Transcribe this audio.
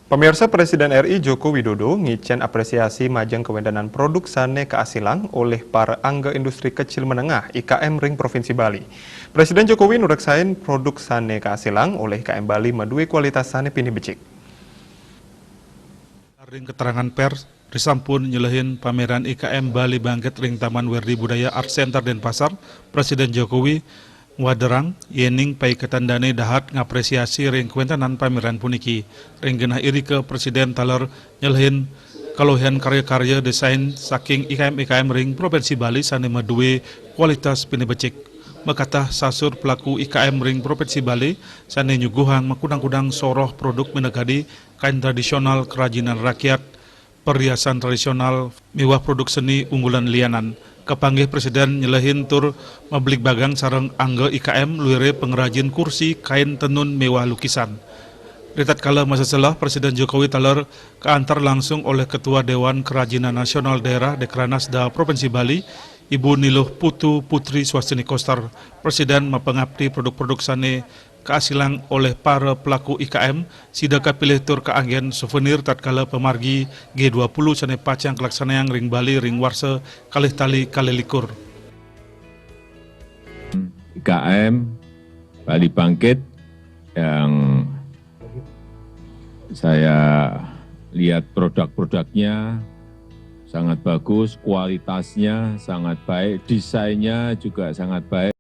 Pemirsa, Presiden RI Joko Widodo ngicen apresiasi majang kewendanan produk sane keasilang oleh para angga industri kecil menengah IKM Ring Provinsi Bali. Presiden Jokowi nureksain produk sane keasilang oleh IKM Bali medue kualitas sane pini becik. Ring keterangan pers disampun nyelehin pameran IKM Bali Bangkit Ring Taman Werdi Budaya Art Center Denpasar, Presiden Jokowi waderang yening pai ketandane dahat ngapresiasi ring kuentanan pameran puniki. Ring genah iri ke Presiden taler nyelehin kalohian karya-karya desain saking IKM Ring Provinsi Bali sane medue kualitas pini becik. Makatah sasur pelaku IKM Ring Provinsi Bali sane nyuguhang makudang-kudang soroh produk menegadi kain tradisional kerajinan rakyat, perhiasan tradisional, mewah produk seni unggulan lianan. Kepanggih Presiden nyelehin tur mablik bagang sareng angga IKM luire pengrajin kursi kain tenun mewah lukisan. Ritat kala masa selah Presiden Jokowi taler keantar langsung oleh Ketua Dewan Kerajinan Nasional Daerah Dekranasda Provinsi Bali, Ibu Niluh Putu Putri Swastini Koster. Presiden mapengabdi produk-produk sane keasilang oleh para pelaku IKM sida kapilih tur keanggen souvenir tatkala pemargi G20 sane pacang kelaksanaan Ring Bali Ring Warsa kalih tali kalih likur. IKM Bali Bangkit yang saya lihat produk-produknya sangat bagus, kualitasnya sangat baik, desainnya juga sangat baik.